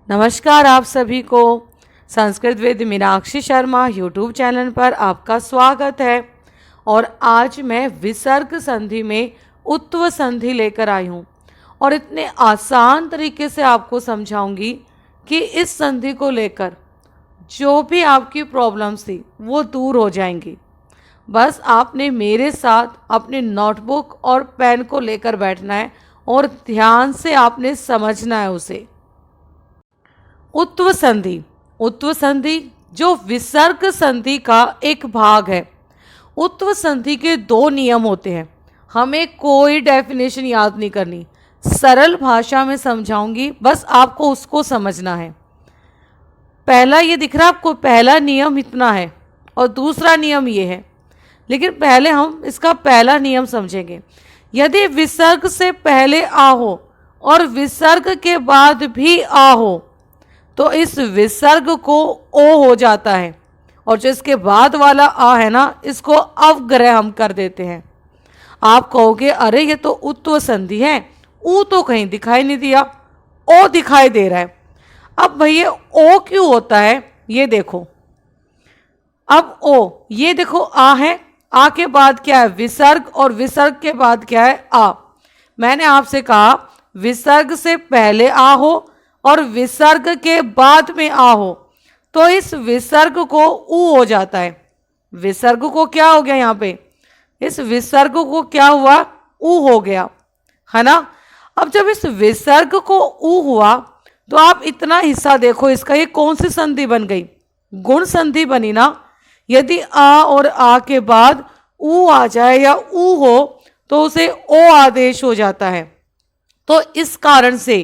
नमस्कार आप सभी को Sanskrit with Meenakshi Sharma YouTube channel पर आपका स्वागत है। और आज मैं विसर्ग संधि में उत्व संधि लेकर आई हूँ और इतने आसान तरीके से आपको समझाऊंगी कि इस संधि को लेकर जो भी आपकी प्रॉब्लम्स थी वो दूर हो जाएंगी। बस आपने मेरे साथ अपने नोटबुक और पेन को लेकर बैठना है और ध्यान से आपने समझना है उसे। उत्व संधि जो विसर्ग संधि का एक भाग है। उत्व संधि के दो नियम होते हैं। हमें कोई डेफिनेशन याद नहीं करनी, सरल भाषा में समझाऊंगी, बस आपको उसको समझना है। पहला ये दिख रहा है आपको, पहला नियम इतना है और दूसरा नियम ये है, लेकिन पहले हम इसका पहला नियम समझेंगे। यदि विसर्ग से पहले आ हो और विसर्ग के बाद भी आ हो तो इस विसर्ग को ओ हो जाता है और जो इसके बाद वाला आ है ना, इसको अवग्रह हम कर देते हैं। आप कहोगे अरे ये तो उत्व संधि है, ऊ तो कहीं दिखाई नहीं दिया, ओ दिखाई दे रहा है। अब भैया ओ क्यों होता है ये देखो। अब ओ ये देखो आ है, आ के बाद क्या है विसर्ग और विसर्ग के बाद क्या है आ। मैंने आपसे कहा विसर्ग से पहले आ हो और विसर्ग के बाद में आ हो तो इस विसर्ग को ऊ हो जाता है। विसर्ग को क्या हो गया यहाँ पे, इस विसर्ग को क्या हुआ, ऊ हो गया, है ना। अब जब इस विसर्ग को ऊ हुआ तो आप इतना हिस्सा देखो इसका, ये कौन सी संधि बन गई, गुण संधि बनी ना। यदि आ और आ के बाद ऊ आ जाए या ऊ हो तो उसे ओ आदेश हो जाता है। तो इस कारण से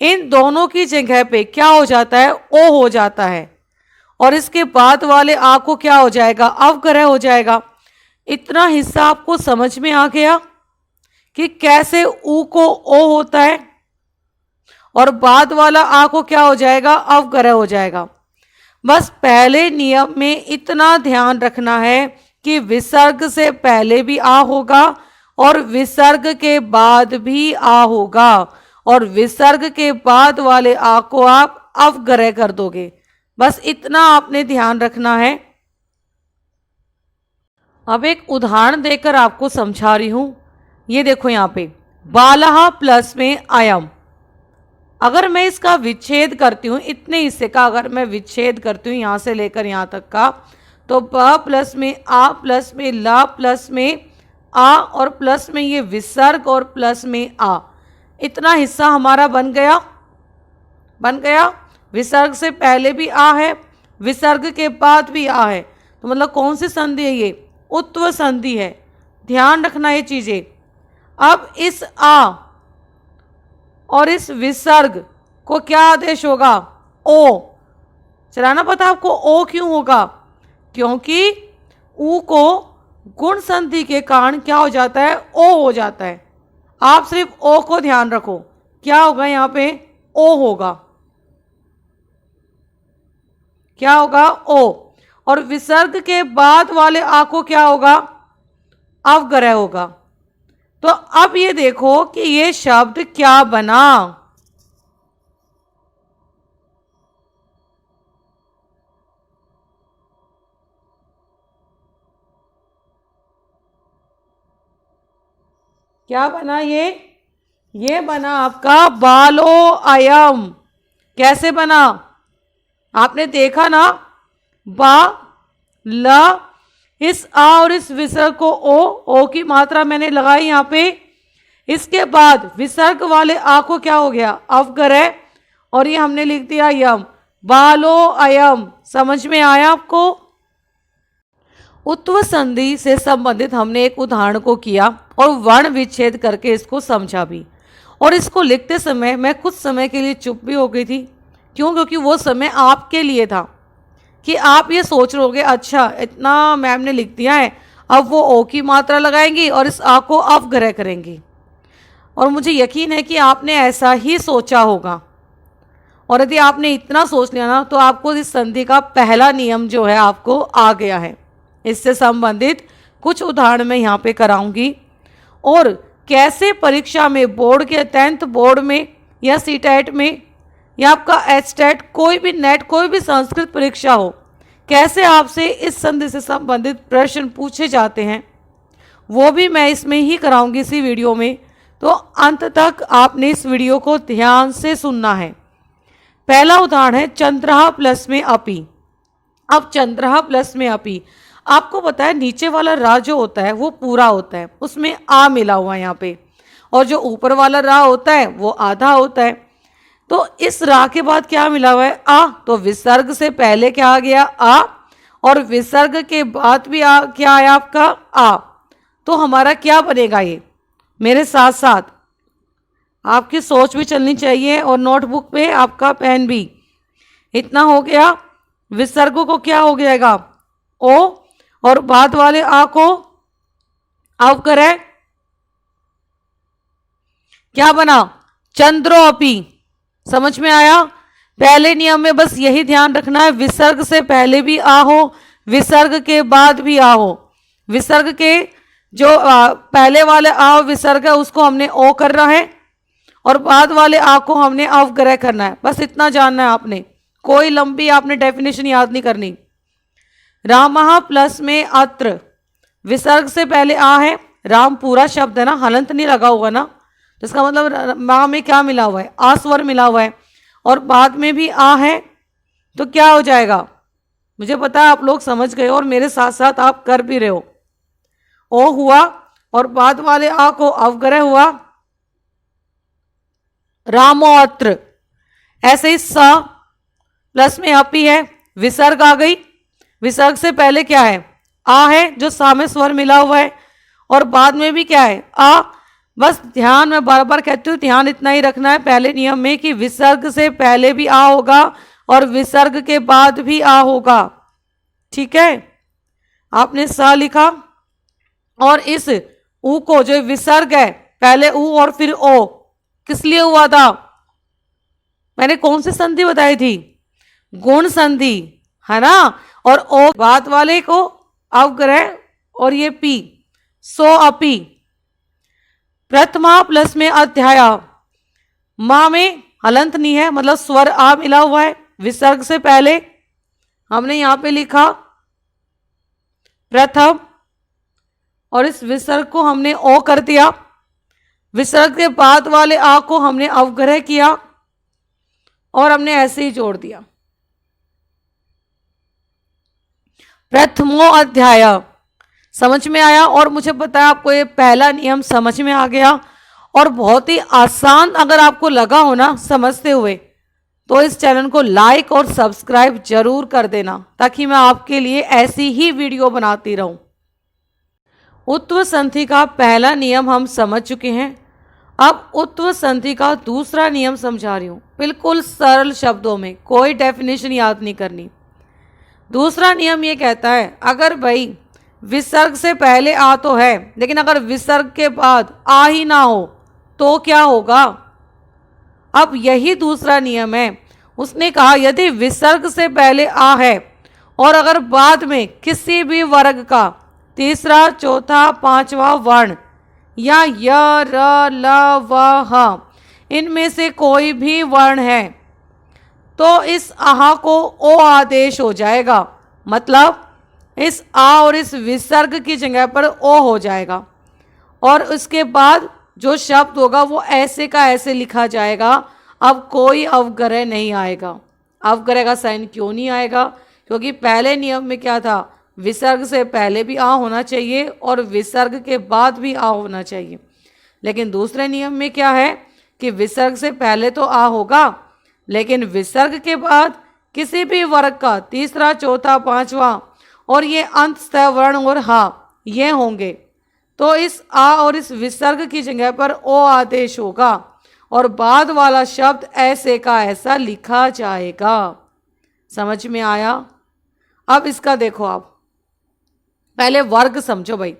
इन दोनों की जगह पे क्या हो जाता है, ओ हो जाता है और इसके बाद वाले आ को क्या हो जाएगा, अवग्रह हो जाएगा। इतना हिस्सा आपको समझ में आ गया कि कैसे ऊ को ओ होता है और बाद वाला आ को क्या हो जाएगा, अवग्रह हो जाएगा। बस पहले नियम में इतना ध्यान रखना है कि विसर्ग से पहले भी आ होगा और विसर्ग के बाद भी आ होगा और विसर्ग के बाद वाले आ को आप अवग्रह कर दोगे। बस इतना आपने ध्यान रखना है। अब एक उदाहरण देकर आपको समझा रही हूं। ये देखो यहाँ पे बालहा प्लस में अयम। अगर मैं इसका विच्छेद करती हूँ, इतने हिस्से का अगर मैं विच्छेद करती हूँ यहाँ से लेकर यहाँ तक का, तो ब प्लस में आ प्लस में ला प्लस में आ और प्लस में ये विसर्ग और प्लस में आ, इतना हिस्सा हमारा बन गया। विसर्ग से पहले भी आ है, विसर्ग के बाद भी आ है, तो मतलब कौन सी संधि है ये, उत्व संधि है। ध्यान रखना ये चीजें। अब इस आ और इस विसर्ग को क्या आदेश होगा, ओ। चलाना पता आपको ओ क्यों होगा, क्योंकि ऊ को गुण संधि के कारण क्या हो जाता है, ओ हो जाता है। आप सिर्फ ओ को ध्यान रखो, क्या होगा यहाँ पे, ओ होगा। क्या होगा, ओ। और विसर्ग के बाद वाले आ को क्या होगा, अवग्रह होगा। तो अब ये देखो कि ये शब्द क्या बना। क्या बना ये बना आपका बालो अयम। कैसे बना आपने देखा ना, बा ला, इस आ और इस विसर्ग को ओ की मात्रा मैंने लगाई यहाँ पे। इसके बाद विसर्ग वाले आ को क्या हो गया, अवग्रह, और ये हमने लिख दिया यम, बालो अयम। समझ में आया आपको। उत्व संधि से संबंधित हमने एक उदाहरण को किया और वर्ण विच्छेद करके इसको समझा भी। और इसको लिखते समय मैं कुछ समय के लिए चुप भी हो गई थी। क्यों, क्योंकि वो समय आपके लिए था कि आप ये सोच रहोगे अच्छा इतना मैम ने लिख दिया है, अब वो ओ की मात्रा लगाएंगी और इस आ को अवग्रह करेंगी। और मुझे यकीन है कि आपने ऐसा ही सोचा होगा। और यदि आपने इतना सोच लिया ना तो आपको इस संधि का पहला नियम जो है आपको आ गया है। इससे संबंधित कुछ उदाहरण मैं यहाँ पे कराऊंगी और कैसे परीक्षा में, बोर्ड के 10th बोर्ड में या सीटेट में या आपका एचटेट, कोई भी नेट, कोई भी संस्कृत परीक्षा हो, कैसे आपसे इस संधि से संबंधित प्रश्न पूछे जाते हैं वो भी मैं इसमें ही कराऊंगी, इसी वीडियो में। तो अंत तक आपने इस वीडियो को ध्यान से सुनना है। पहला उदाहरण है चंद्रहा प्लस में अपी। अब चंद्रहा प्लस में अपी, आपको पता है नीचे वाला रा जो होता है वो पूरा होता है, उसमें आ मिला हुआ है यहाँ पे, और जो ऊपर वाला रा होता है वो आधा होता है। तो इस रा के बाद क्या मिला हुआ है? आ। तो विसर्ग से पहले क्या आ गया? आ, और विसर्ग के बाद भी आ, क्या आया आपका? आ। तो हमारा क्या बनेगा? ये मेरे साथ साथ आपकी सोच भी चलनी चाहिए और नोटबुक पे आपका पेन भी। इतना हो गया। विसर्ग को क्या हो जाएगा? ओ, और बाद वाले आ को अवकरय क्या बना? चंद्रोअपि। समझ में आया? पहले नियम में बस यही ध्यान रखना है, विसर्ग से पहले भी आ हो, विसर्ग के बाद भी आ हो। विसर्ग के जो पहले वाले आ विसर्ग है उसको हमने ओ कर रहा है, और बाद वाले आ को हमने अवग्रह करना है। बस इतना जानना है आपने, कोई लंबी आपने डेफिनेशन याद नहीं करनी। रामः प्लस में अत्र, विसर्ग से पहले आ है, राम पूरा शब्द है ना, हलंत नहीं लगा हुआ ना, तो इसका मतलब माँ में क्या मिला हुआ है? आ स्वर मिला हुआ है, और बाद में भी आ है, तो क्या हो जाएगा? मुझे पता है आप लोग समझ गए और मेरे साथ साथ आप कर भी रहे हो। ओ हुआ, और बाद वाले आ को अवग्रह हुआ, रामोअत्र। ऐसे ही सा प्लस में अपी है, विसर्ग आ गई, विसर्ग से पहले क्या है? आ है, जो सा में स्वर मिला हुआ है, और बाद में भी क्या है? आ। बस ध्यान, मैं बार बार कहती हूँ, ध्यान इतना ही रखना है पहले नियम में कि विसर्ग से पहले भी आ होगा और विसर्ग के बाद भी आ होगा। ठीक है, आपने सा लिखा, और इस ऊ को, जो विसर्ग है, पहले ऊ और फिर ओ, किस लिए हुआ था? मैंने कौन सी संधि बताई थी? गुण संधि, है ना। और ओ बाद वाले को अवग्रह, और ये पी, सो अपी। प्रथमा प्लस में अध्याय, माँ में हलंत नहीं है, मतलब स्वर आ मिला हुआ है, विसर्ग से पहले हमने यहां पे लिखा प्रथम, और इस विसर्ग को हमने ओ कर दिया, विसर्ग के बाद वाले आ को हमने अवग्रह किया, और हमने ऐसे ही जोड़ दिया। प्रथमो अध्याय, समझ में आया? और मुझे पता है आपको ये पहला नियम समझ में आ गया, और बहुत ही आसान अगर आपको लगा हो ना समझते हुए, तो इस चैनल को लाइक और सब्सक्राइब जरूर कर देना, ताकि मैं आपके लिए ऐसी ही वीडियो बनाती रहूं। उत्व संधि का पहला नियम हम समझ चुके हैं। अब उत्व संधि का दूसरा नियम समझा रही हूं, बिल्कुल सरल शब्दों में, कोई डेफिनेशन याद नहीं करनी। दूसरा नियम ये कहता है, अगर भाई विसर्ग से पहले आ तो है, लेकिन अगर विसर्ग के बाद आ ही ना हो तो क्या होगा? अब यही दूसरा नियम है। उसने कहा यदि विसर्ग से पहले आ है, और अगर बाद में किसी भी वर्ग का तीसरा, चौथा, पांचवा वर्ण, या य, र, ल, व, ह, इनमें से कोई भी वर्ण है, तो इस आहा को ओ आदेश हो जाएगा। मतलब इस आ और इस विसर्ग की जगह पर ओ हो जाएगा, और उसके बाद जो शब्द होगा वो ऐसे का ऐसे लिखा जाएगा। अब कोई अवग्रह नहीं आएगा। अवग्रह का साइन क्यों नहीं आएगा? क्योंकि पहले नियम में क्या था? विसर्ग से पहले भी आ होना चाहिए और विसर्ग के बाद भी आ होना चाहिए। लेकिन दूसरे नियम में क्या है कि विसर्ग से पहले तो आ होगा, लेकिन विसर्ग के बाद किसी भी वर्ग का तीसरा, चौथा, पांचवा, और ये अंतस्थय वर्ण और हा, ये होंगे, तो इस आ और इस विसर्ग की जगह पर ओ आदेश होगा, और बाद वाला शब्द ऐसे का ऐसा लिखा जाएगा। समझ में आया? अब इसका देखो, आप पहले वर्ग समझो भाई।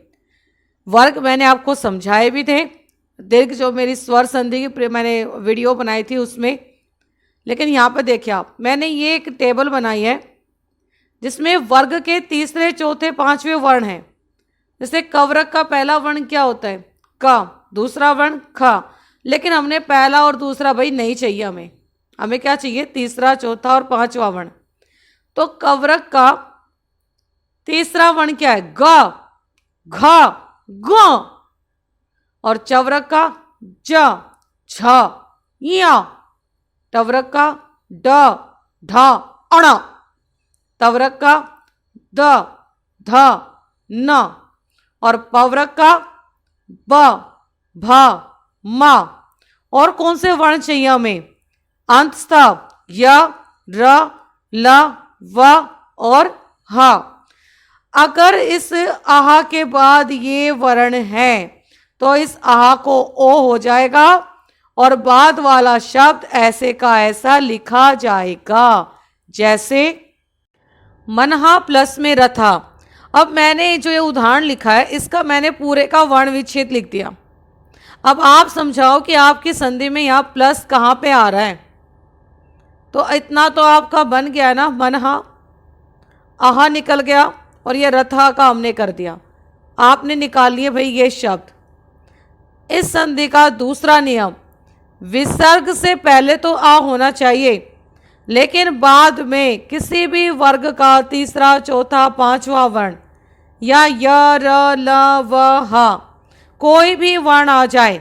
वर्ग मैंने आपको समझाए भी थे, दीर्घ जो मेरी स्वर संधि की मैंने वीडियो बनाई थी उसमें। लेकिन यहाँ पर देखिए आप, मैंने ये एक टेबल बनाई है जिसमें वर्ग के तीसरे, चौथे, पांचवें वर्ण हैं। जैसे कवरक का पहला वर्ण क्या होता है? क, दूसरा वर्ण ख, लेकिन हमने पहला और दूसरा भाई नहीं चाहिए हमें, हमें क्या चाहिए, तीसरा, चौथा और पांचवा वर्ण। तो कवरक का तीसरा वर्ण क्या है, ग, घ, ग। और चवरक का ज, झ, या। टवरक का ड, ढ, अण। तवरक का द, ध, न। और पवरक का ब, भ, म। और कौन से वर्ण चाहिए हमें, अंत स्तव य, र, ल, व और ह। अगर इस आहा के बाद ये वर्ण है तो इस आहा को ओ हो जाएगा और बाद वाला शब्द ऐसे का ऐसा लिखा जाएगा। जैसे मनहा प्लस में रथा। अब मैंने जो ये उदाहरण लिखा है इसका मैंने पूरे का वर्ण विच्छेद लिख दिया। अब आप समझाओ कि आपकी संधि में यहाँ प्लस कहाँ पे आ रहा है। तो इतना तो आपका बन गया ना, मनहा, आहा निकल गया और ये रथा का हमने कर दिया। आपने निकाल लिए भाई ये शब्द। इस संधि का दूसरा नियम, विसर्ग से पहले तो आ होना चाहिए, लेकिन बाद में किसी भी वर्ग का तीसरा, चौथा, पांचवा वर्ण या य, र, ल, व, ह कोई भी वर्ण आ जाए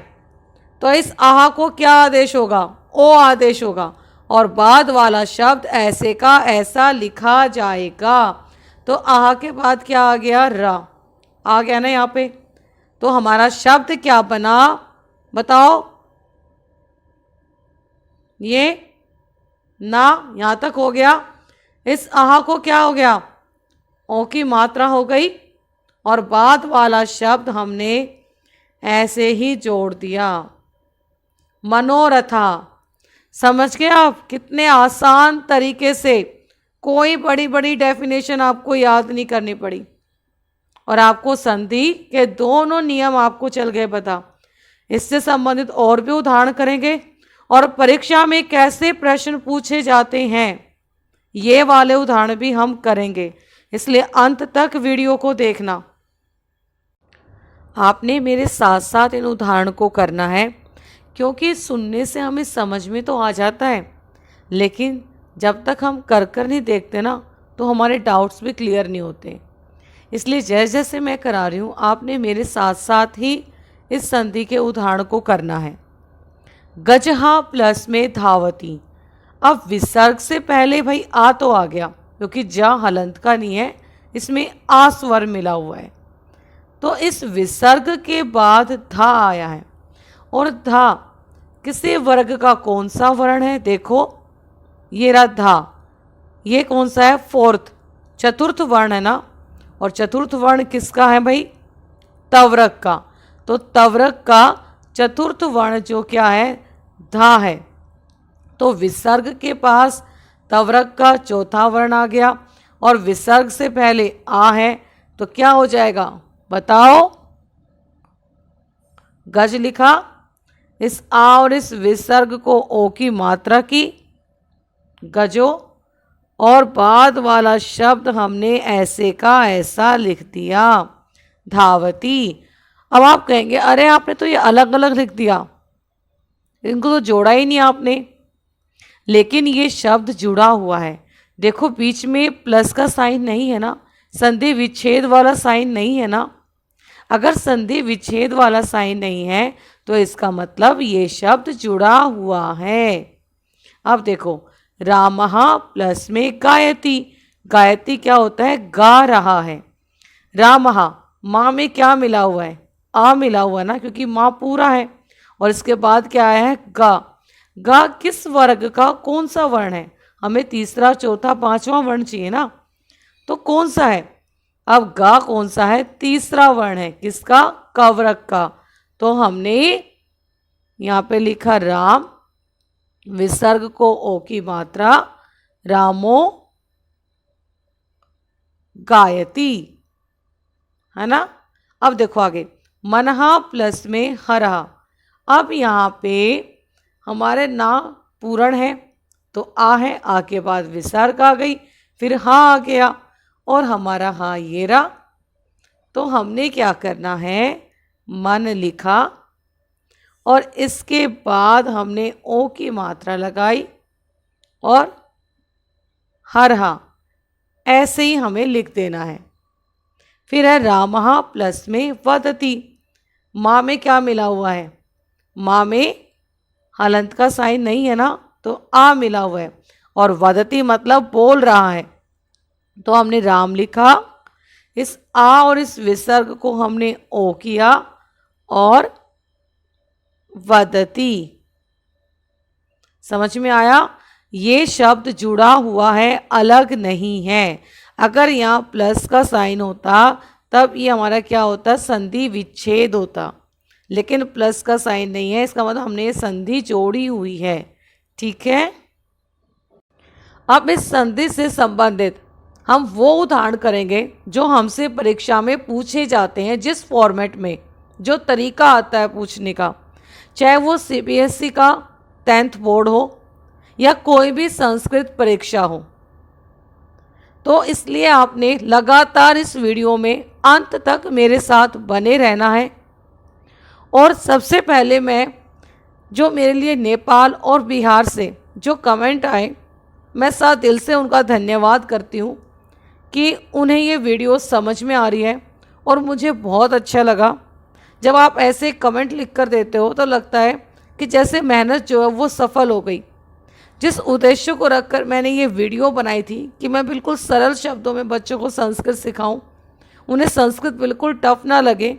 तो इस आहा को क्या आदेश होगा, ओ आदेश होगा और बाद वाला शब्द ऐसे का ऐसा लिखा जाएगा। तो आहा के बाद क्या आ गया, र आ गया ना यहाँ पे। तो हमारा शब्द क्या बना बताओ, ये ना यहाँ तक हो गया। इस आहा को क्या हो गया, ओ की मात्रा हो गई और बाद वाला शब्द हमने ऐसे ही जोड़ दिया, मनोरथा। समझ गए आप, कितने आसान तरीके से, कोई बड़ी बड़ी डेफिनेशन आपको याद नहीं करनी पड़ी और आपको संधि के दोनों नियम आपको चल गए पता। इससे संबंधित और भी उदाहरण करेंगे और परीक्षा में कैसे प्रश्न पूछे जाते हैं ये वाले उदाहरण भी हम करेंगे, इसलिए अंत तक वीडियो को देखना। आपने मेरे साथ साथ इन उदाहरण को करना है, क्योंकि सुनने से हमें समझ में तो आ जाता है, लेकिन जब तक हम कर नहीं देखते ना तो हमारे डाउट्स भी क्लियर नहीं होते। इसलिए जैसे जैसे मैं करा रही हूँ आपने मेरे साथ साथ ही इस संधि के उदाहरण को करना है। गजहा प्लस में धावती। अब विसर्ग से पहले भाई आ तो आ गया, क्योंकि जा हलंत का नहीं है, इसमें आ स्वर मिला हुआ है। तो इस विसर्ग के बाद धा आया है और धा किसी वर्ग का कौन सा वर्ण है, देखो ये रहा धा, ये कौन सा है, फोर्थ, चतुर्थ वर्ण है ना। और चतुर्थ वर्ण किसका है भाई, तवरक का। तो तवरक का चतुर्थ वर्ण जो क्या है, धा है। तो विसर्ग के पास तवरक का चौथा वर्ण आ गया और विसर्ग से पहले आ है, तो क्या हो जाएगा बताओ, गज लिखा। इस आ और इस विसर्ग को ओ की मात्रा की, गजो, और बाद वाला शब्द हमने ऐसे का ऐसा लिख दिया, धावती। अब आप कहेंगे अरे आपने तो ये अलग अलग लिख दिया, इनको तो जोड़ा ही नहीं आपने। लेकिन ये शब्द जुड़ा हुआ है, देखो बीच में प्लस का साइन नहीं है ना, संधि विच्छेद वाला साइन नहीं है ना। अगर संधि विच्छेद वाला साइन नहीं है तो इसका मतलब ये शब्द जुड़ा हुआ है। अब देखो रामहा प्लस में गायती। गायती क्या होता है, गा रहा है। रामहा, माँ में क्या मिला हुआ है, आ मिला हुआ ना, क्योंकि माँ पूरा है। और इसके बाद क्या आया है, गा। गा किस वर्ग का कौन सा वर्ण है, हमें तीसरा, चौथा, पांचवा वर्ण चाहिए ना, तो कौन सा है। अब गा कौन सा है, तीसरा वर्ण है, किसका, कवरक का। तो हमने यहाँ पे लिखा राम, विसर्ग को ओ की मात्रा, रामो गायती, है ना। अब देखो आगे, मनहा प्लस में हरा। अब यहाँ पे हमारे ना पूर्ण है तो आ है, आ के बाद विसर्ग आ गई, फिर हाँ आ गया और हमारा हाँ ये रहा। तो हमने क्या करना है, मन लिखा और इसके बाद हमने ओ की मात्रा लगाई और हरहा, ऐसे ही हमें लिख देना है। फिर है रामः प्लस में वदति। माँ में क्या मिला हुआ है? माँ में हलंत का साइन नहीं है ना, तो आ मिला हुआ है। और वदति मतलब बोल रहा है, तो हमने राम लिखा, इस आ और इस विसर्ग को हमने ओ किया और वदति। समझ में आया? ये शब्द जुड़ा हुआ है, अलग नहीं है। अगर यहाँ प्लस का साइन होता तब ये हमारा क्या होता? संधि विच्छेद होता, लेकिन प्लस का साइन नहीं है, इसका मतलब हमने ये संधि जोड़ी हुई है। ठीक है, अब इस संधि से संबंधित हम वो उदाहरण करेंगे जो हमसे परीक्षा में पूछे जाते हैं, जिस फॉर्मेट में, जो तरीका आता है पूछने का, चाहे वो सीबीएसई का 10th बोर्ड हो या कोई भी संस्कृत परीक्षा हो। तो इसलिए आपने लगातार इस वीडियो में अंत तक मेरे साथ बने रहना है। और सबसे पहले मैं, जो मेरे लिए नेपाल और बिहार से जो कमेंट आए, मैं साथ दिल से उनका धन्यवाद करती हूँ कि उन्हें ये वीडियो समझ में आ रही है। और मुझे बहुत अच्छा लगा जब आप ऐसे कमेंट लिख कर देते हो, तो लगता है कि जैसे मेहनत जो है वो सफल हो गई। जिस उद्देश्य को रखकर मैंने ये वीडियो बनाई थी कि मैं बिल्कुल सरल शब्दों में बच्चों को संस्कृत सिखाऊं, उन्हें संस्कृत बिल्कुल टफ ना लगे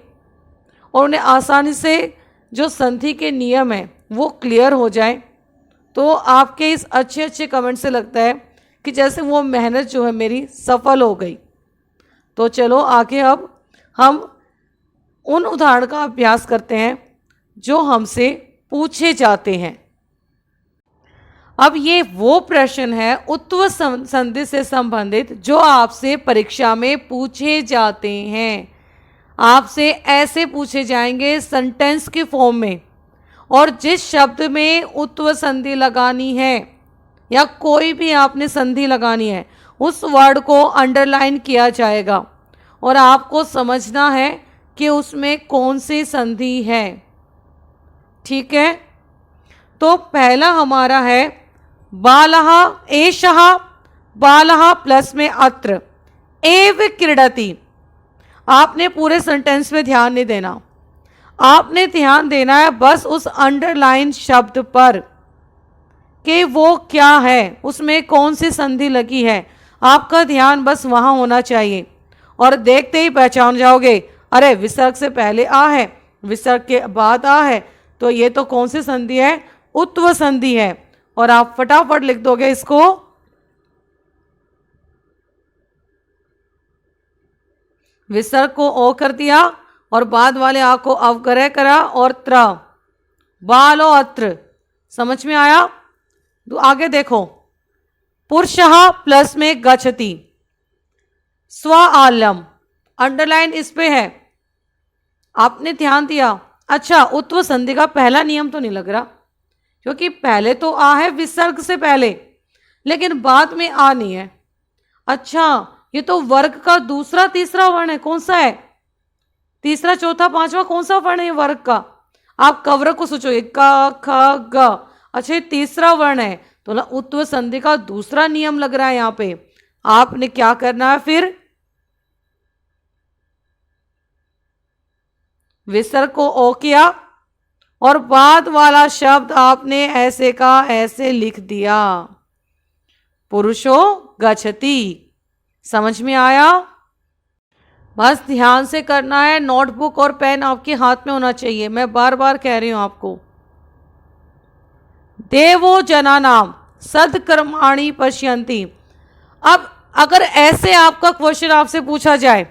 और उन्हें आसानी से जो संधि के नियम हैं वो क्लियर हो जाए, तो आपके इस अच्छे अच्छे कमेंट से लगता है कि जैसे वो मेहनत जो है मेरी सफल हो गई। तो चलो आगे अब हम उन उदाहरण का अभ्यास करते हैं जो हमसे पूछे जाते हैं। अब ये वो प्रश्न है उत्व संधि से संबंधित जो आपसे परीक्षा में पूछे जाते हैं। आपसे ऐसे पूछे जाएंगे सेंटेंस के फॉर्म में, और जिस शब्द में उत्व संधि लगानी है या कोई भी आपने संधि लगानी है, उस वर्ड को अंडरलाइन किया जाएगा और आपको समझना है कि उसमें कौन सी संधि है। ठीक है, तो पहला हमारा है बालः एषः, बालः प्लस में अत्र, एव क्रीडति। आपने पूरे सेंटेंस में ध्यान नहीं देना, आपने ध्यान देना है बस उस अंडरलाइन शब्द पर कि वो क्या है, उसमें कौन सी संधि लगी है। आपका ध्यान बस वहाँ होना चाहिए और देखते ही पहचान जाओगे, अरे विसर्ग से पहले आ है, विसर्ग के बाद आ है, तो ये तो कौन सी संधि है? उत्व संधि है। और आप फटाफट लिख दोगे इसको, विसर्ग को ओ कर दिया और बाद वाले आ को अवग्रह करा और त्र, बालो अत्र। समझ में आया? तो आगे देखो, पुरुषः प्लस में गच्छति, स्व आलम, अंडरलाइन इस पे है, आपने ध्यान दिया। अच्छा, उत्व संधि का पहला नियम तो नहीं लग रहा, क्योंकि पहले तो आ है विसर्ग से पहले, लेकिन बाद में आ नहीं है। अच्छा, ये तो वर्ग का दूसरा तीसरा वर्ण है, कौन सा है? तीसरा चौथा पांचवा कौन सा वर्ण है वर्ग का? आप कवर्ग को सोचो, क ख ग, अच्छा ये तीसरा वर्ण है, तो ना उत्व संधि का दूसरा नियम लग रहा है यहाँ पे। आपने क्या करना है फिर? विसर्ग को ओ किया और बाद वाला शब्द आपने ऐसे का ऐसे लिख दिया, पुरुषो गच्छति। समझ में आया? बस ध्यान से करना है, नोटबुक और पेन आपके हाथ में होना चाहिए, मैं बार बार कह रही हूं आपको। देवो जनानाम सदकर्माणि पश्यन्ति। अब अगर ऐसे आपका क्वेश्चन आपसे पूछा जाए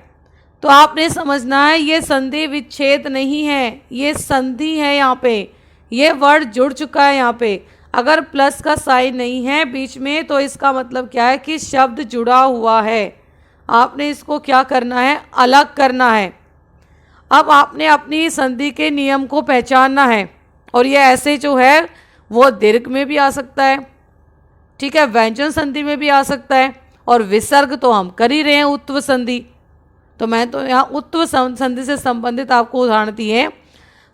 तो आपने समझना है ये संधि विच्छेद नहीं है, ये संधि है। यहाँ पे ये वर्ड जुड़ चुका है। यहाँ पे अगर प्लस का साइन नहीं है बीच में, तो इसका मतलब क्या है कि शब्द जुड़ा हुआ है। आपने इसको क्या करना है? अलग करना है। अब आपने अपनी संधि के नियम को पहचानना है, और ये ऐसे जो है वो दीर्घ में भी आ सकता है, ठीक है, व्यंजन संधि में भी आ सकता है, और विसर्ग तो हम कर ही रहे हैं उत्व संधि। तो मैं तो यहाँ उत्व संधि से संबंधित आपको उदाहरण दिए।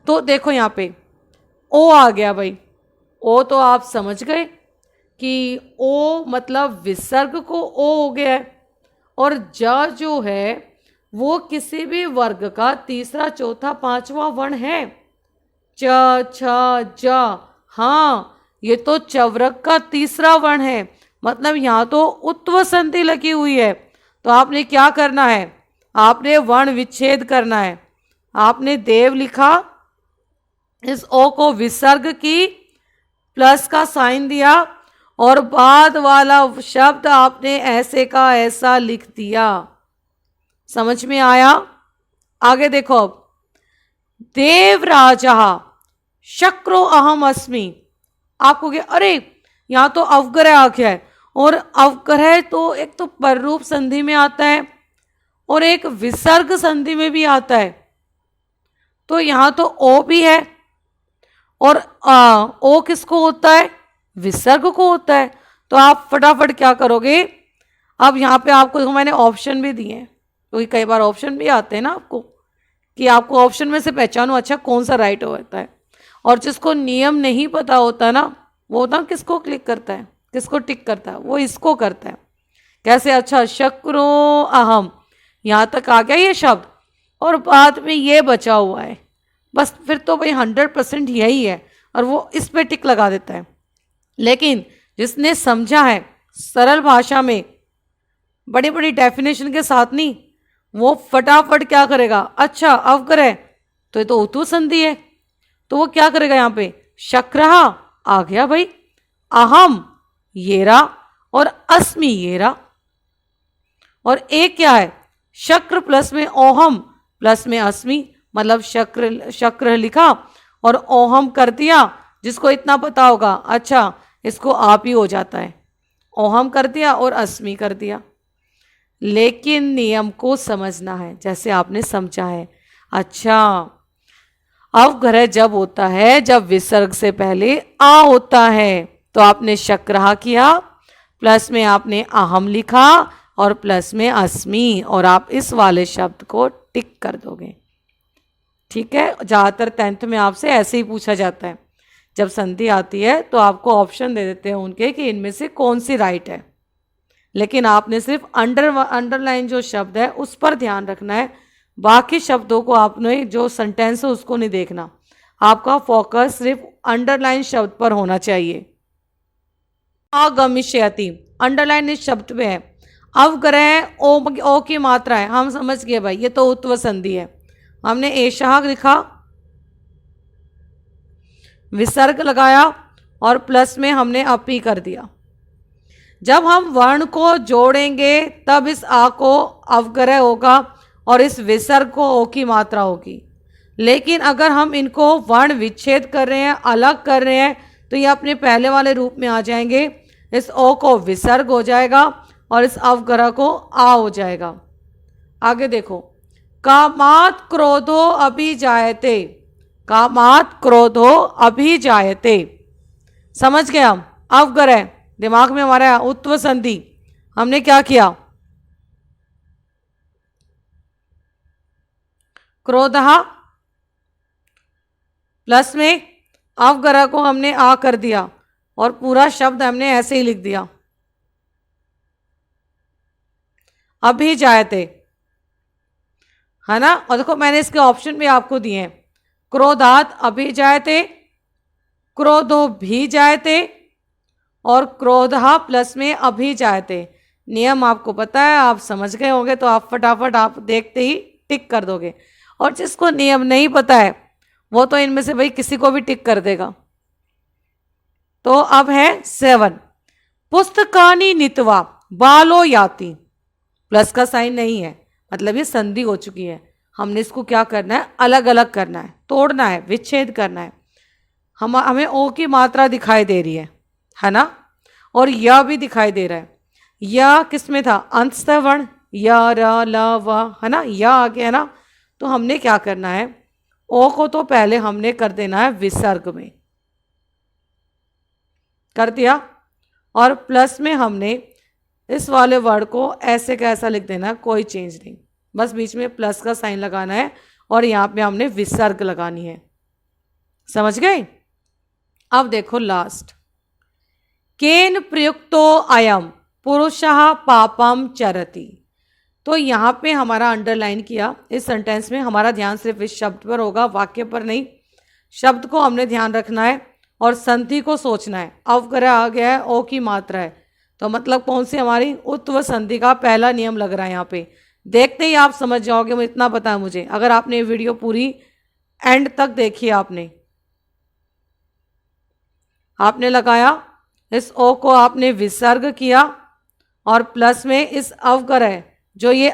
तो देखो यहाँ पे ओ आ गया भाई, ओ तो आप समझ गए कि ओ मतलब विसर्ग को ओ हो गया है, और ज जो है वो किसी भी वर्ग का तीसरा चौथा पांचवा वर्ण है। च छ ज, हाँ ये तो चवर्ग का तीसरा वर्ण है, मतलब यहाँ तो उत्व संधि लगी हुई है। तो आपने क्या करना है, आपने वर्ण विच्छेद करना है। आपने देव लिखा, इस ओ को विसर्ग की, प्लस का साइन दिया, और बाद वाला शब्द आपने ऐसे का ऐसा लिख दिया। समझ में आया? आगे देखो, अब देवराजा शक्रो अहम अस्मि। आपको क्या, अरे यहाँ तो अवग्रह आ गया है, और अवग्रह तो एक तो पररूप संधि में आता है और एक विसर्ग संधि में भी आता है। तो यहाँ तो ओ भी है, और ओ किसको होता है, विसर्ग को होता है। तो आप फटाफट क्या करोगे, अब यहाँ पे आपको मैंने ऑप्शन भी दिए हैं, क्योंकि कई बार ऑप्शन भी आते हैं ना आपको, कि आपको ऑप्शन में से पहचानो अच्छा कौन सा राइट होता है। और जिसको नियम नहीं पता होता ना, वो ना किसको क्लिक करता है, किसको टिक करता है, वो इसको करता है। कैसे, अच्छा शक्रो अहम, यहाँ तक आ गया ये शब्द, और बाद में ये बचा हुआ है, बस फिर तो भाई 100% यही है, और वो इस पे टिक लगा देता है। लेकिन जिसने समझा है सरल भाषा में, बड़ी बड़ी डेफिनेशन के साथ नहीं, वो फटाफट क्या करेगा, अच्छा अवग्रह तो ये तो उत्तु संधि है, तो वो क्या करेगा, यहाँ पे शक्रहा आ गया भाई, अहम येरा और अस्मि येरा, और एक क्या है, शक्र प्लस में ओहम प्लस में अस्मि, मतलब शक्र शक्र लिखा और ओहम कर दिया। जिसको इतना पता होगा, अच्छा इसको आप ही हो जाता है, ओहम कर दिया और अस्मि कर दिया। लेकिन नियम को समझना है, जैसे आपने समझा है। अच्छा, अवग्रह जब होता है, जब विसर्ग से पहले आ होता है, तो आपने शक्रहा किया, प्लस में आपने अहम लिखा और प्लस में अस्मि, और आप इस वाले शब्द को टिक कर दोगे। ठीक है, ज़्यादातर 10th में आपसे ऐसे ही पूछा जाता है, जब संधि आती है तो आपको ऑप्शन दे देते हैं उनके कि इनमें से कौन सी राइट है, लेकिन आपने सिर्फ अंडरलाइन जो शब्द है उस पर ध्यान रखना है। बाकी शब्दों को आपने, जो सेंटेंस है उसको नहीं देखना, आपका फोकस सिर्फ अंडरलाइन शब्द पर होना चाहिए। आगमिष्यति, अंडरलाइन इस शब्द पे है, अवग्रह ओ की मात्रा है, हम समझ गए भाई, ये तो उत्व संधि है। हमने एशाह लिखा, विसर्ग लगाया और प्लस में हमने अपी कर दिया। जब हम वर्ण को जोड़ेंगे तब इस आ को अवग्रह होगा और इस विसर्ग को ओ की मात्रा होगी। लेकिन अगर हम इनको वर्ण विच्छेद कर रहे हैं, अलग कर रहे हैं, तो ये अपने पहले वाले रूप में आ जाएंगे। इस ओ को विसर्ग हो जाएगा और इस अवग्रह को आ हो जाएगा। आगे देखो, कामात क्रोधो अभिजायते, कामात क्रोधो अभिजायते, समझ गए हम। अवग्रह दिमाग में हमारा उत्व संधि, हमने क्या किया, क्रोधः प्लस में अवग्रह को हमने आ कर दिया और पूरा शब्द हमने ऐसे ही लिख दिया, अभिजायते, है ना। और देखो मैंने इसके ऑप्शन भी आपको दिए हैं, क्रोधात अभिजायते, क्रोधो भी जायते और क्रोधा प्लस में अभिजायते। नियम आपको पता है, आप समझ गए होंगे, तो आप फटाफट आप देखते ही टिक कर दोगे। और जिसको नियम नहीं पता है वो तो इनमें से भाई किसी को भी टिक कर देगा। तो अब है 7, पुस्तकानी नित्वा बालो याति, प्लस का साइन नहीं है, मतलब ये संधि हो चुकी है। हमने इसको क्या करना है, अलग अलग करना है, तोड़ना है, विच्छेद करना है। हमें ओ की मात्रा दिखाई दे रही है ना, और यह भी दिखाई दे रहा है। यह किस में था, अंतस्थ वर्ण, य र ल व, है ना, यह आ गया ना। तो हमने क्या करना है, ओ को तो पहले हमने कर देना है विसर्ग में, कर दिया, और प्लस में हमने इस वाले वर्ड को ऐसे का ऐसा लिख देना है, कोई चेंज नहीं, बस बीच में प्लस का साइन लगाना है और यहाँ पे हमने विसर्ग लगानी है। समझ गए। अब देखो लास्ट, केन प्रयुक्तो अयम पुरुषः पापम चरति। तो यहाँ पे हमारा अंडरलाइन किया, इस सेंटेंस में हमारा ध्यान सिर्फ इस शब्द पर होगा, वाक्य पर नहीं। शब्द को हमने ध्यान रखना है और संधि को सोचना है। अवग्रह आ गया है, ओ की मात्रा है, तो मतलब कौन सी हमारी उत्व संधि का पहला नियम लग रहा है यहाँ पे। देखते ही आप समझ जाओगे, मुझे इतना पता है मुझे, अगर आपने वीडियो पूरी एंड तक देखी, आपने लगाया, इस ओ को आपने विसर्ग किया और प्लस में इस अवग्रह जो ये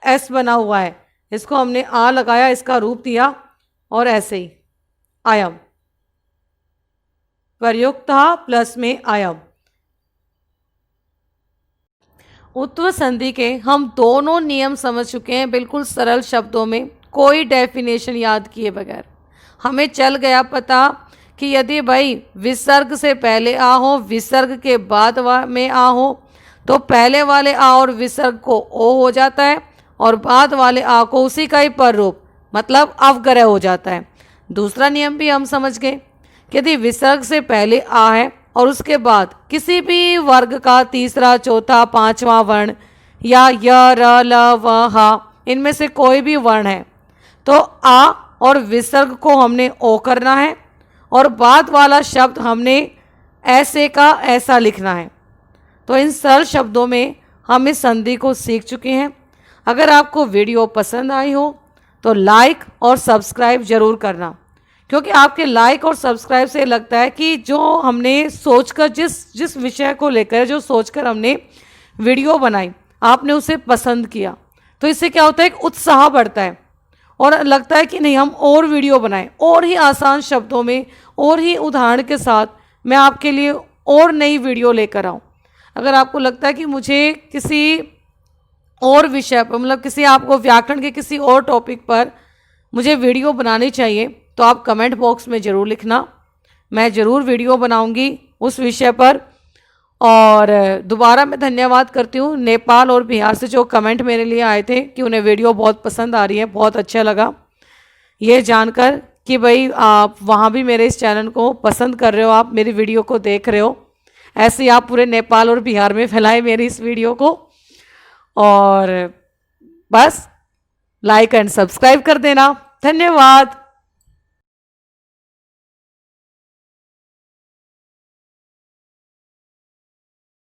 एस बना हुआ है इसको हमने आ लगाया, इसका रूप दिया और ऐसे ही अयम प्रयुक्त प्लस में अयम। उत्व संधि के हम दोनों नियम समझ चुके हैं बिल्कुल सरल शब्दों में, कोई डेफिनेशन याद किए बगैर। हमें चल गया पता कि यदि भाई विसर्ग से पहले आ हो, विसर्ग के बाद में आ हो, तो पहले वाले आ और विसर्ग को ओ हो जाता है और बाद वाले आ को उसी का ही पर रूप मतलब अवग्रह हो जाता है। दूसरा नियम भी हम समझ गए कि यदि विसर्ग से पहले आ है और उसके बाद किसी भी वर्ग का तीसरा, चौथा, पांचवा वर्ण या य, र, ल, व, ह इनमें से कोई भी वर्ण है तो आ और विसर्ग को हमने ओ करना है और बाद वाला शब्द हमने ऐसे का ऐसा लिखना है। तो इन सरल शब्दों में हम इस संधि को सीख चुके हैं। अगर आपको वीडियो पसंद आई हो तो लाइक और सब्सक्राइब जरूर करना, क्योंकि आपके लाइक और सब्सक्राइब से लगता है कि जो हमने सोचकर जिस विषय को लेकर जो सोचकर हमने वीडियो बनाई आपने उसे पसंद किया। तो इससे क्या होता है, एक उत्साह बढ़ता है और लगता है कि नहीं हम और वीडियो बनाएं, और ही आसान शब्दों में और ही उदाहरण के साथ मैं आपके लिए और नई वीडियो लेकर आऊँ। अगर आपको लगता है कि मुझे किसी और विषय पर मतलब किसी आपको व्याकरण के किसी और टॉपिक पर मुझे वीडियो बनानी चाहिए तो आप कमेंट बॉक्स में ज़रूर लिखना, मैं ज़रूर वीडियो बनाऊंगी उस विषय पर। और दोबारा मैं धन्यवाद करती हूँ नेपाल और बिहार से जो कमेंट मेरे लिए आए थे कि उन्हें वीडियो बहुत पसंद आ रही है। बहुत अच्छा लगा ये जानकर कि भाई आप वहाँ भी मेरे इस चैनल को पसंद कर रहे हो, आप मेरी वीडियो को देख रहे हो। ऐसे ही आप पूरे नेपाल और बिहार में फैलाएं मेरी इस वीडियो को, और बस लाइक एंड सब्सक्राइब कर देना। धन्यवाद।